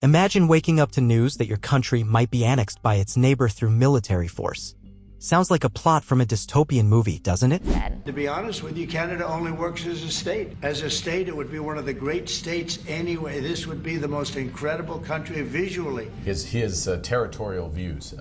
Imagine waking up to news that your country might be annexed by its neighbor through military force. Sounds like a plot from a dystopian movie, doesn't it? To be honest with you, Canada only works as a state. As a state, it would be one of the great states anyway. This would be the most incredible country visually. His territorial views,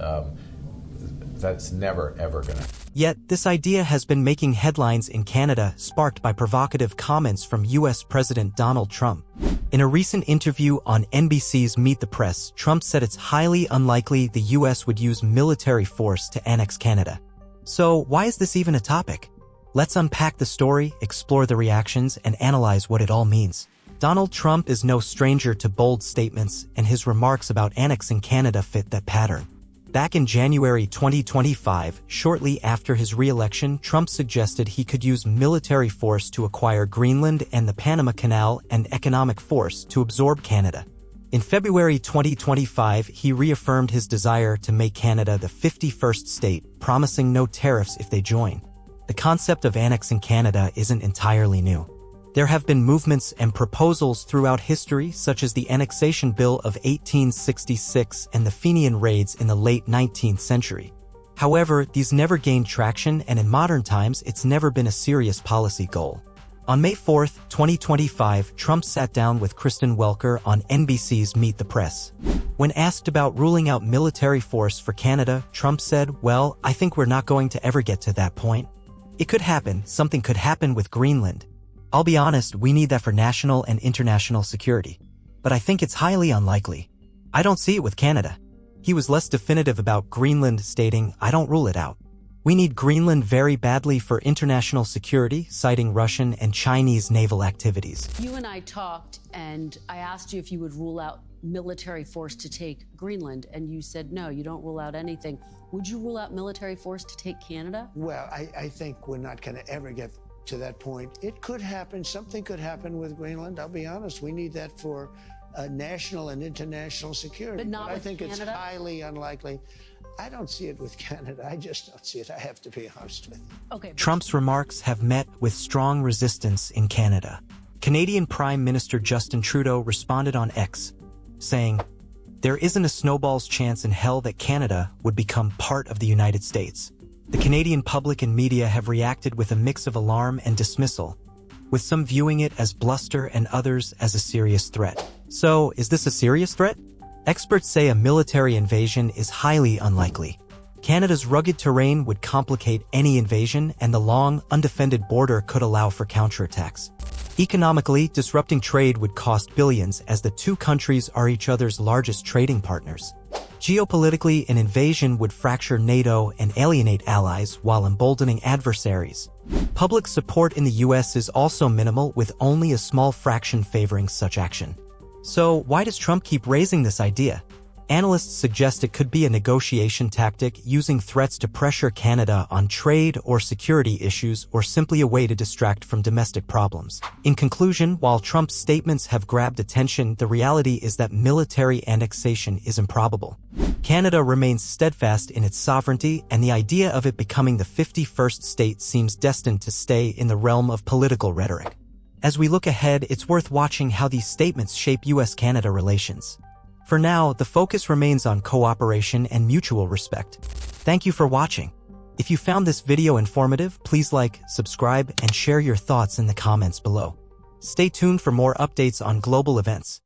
that's never, ever gonna. Yet, this idea has been making headlines in Canada, sparked by provocative comments from U.S. President Donald Trump. In a recent interview on NBC's Meet the Press, Trump said it's highly unlikely the U.S. would use military force to annex Canada. So, why is this even a topic? Let's unpack the story, explore the reactions, and analyze what it all means. Donald Trump is no stranger to bold statements, and his remarks about annexing Canada fit that pattern. Back in January 2025, shortly after his re-election, Trump suggested he could use military force to acquire Greenland and the Panama Canal and economic force to absorb Canada. In February 2025, he reaffirmed his desire to make Canada the 51st state, promising no tariffs if they join. The concept of annexing Canada isn't entirely new. There have been movements and proposals throughout history, such as the Annexation Bill of 1866 and the Fenian raids in the late 19th century. However, these never gained traction, and in modern times, it's never been a serious policy goal. On May 4, 2025, Trump sat down with Kristen Welker on NBC's Meet the Press. When asked about ruling out military force for Canada, Trump said, "Well, I think we're not going to ever get to that point. It could happen, something could happen with Greenland. I'll be honest, we need that for national and international security. But I think it's highly unlikely. I don't see it with Canada." He was less definitive about Greenland, stating, "I don't rule it out. We need Greenland very badly for international security," citing Russian and Chinese naval activities. You and I talked, and I asked you if you would rule out military force to take Greenland, and you said no, you don't rule out anything. Would you rule out military force to take Canada? Well, I think we're not going to ever get to that point. It could happen. Something could happen with Greenland. I'll be honest. We need that for national and international security. But not I with think Canada? It's highly unlikely. I don't see it with Canada. I just don't see it. I have to be honest with you. Okay. Trump's remarks have met with strong resistance in Canada. Canadian Prime Minister Justin Trudeau responded on X, saying, "There isn't a snowball's chance in hell that Canada would become part of the United States." The Canadian public and media have reacted with a mix of alarm and dismissal, with some viewing it as bluster and others as a serious threat. So, is this a serious threat? Experts say a military invasion is highly unlikely. Canada's rugged terrain would complicate any invasion, and the long, undefended border could allow for counterattacks. Economically, disrupting trade would cost billions, as the two countries are each other's largest trading partners. Geopolitically, an invasion would fracture NATO and alienate allies while emboldening adversaries. Public support in the U.S. is also minimal, with only a small fraction favoring such action. So, why does Trump keep raising this idea? Analysts suggest it could be a negotiation tactic, using threats to pressure Canada on trade or security issues, or simply a way to distract from domestic problems. In conclusion, while Trump's statements have grabbed attention, the reality is that military annexation is improbable. Canada remains steadfast in its sovereignty, and the idea of it becoming the 51st state seems destined to stay in the realm of political rhetoric. As we look ahead, it's worth watching how these statements shape U.S.-Canada relations. For now, the focus remains on cooperation and mutual respect. Thank you for watching. If you found this video informative, please like, subscribe, and share your thoughts in the comments below. Stay tuned for more updates on global events.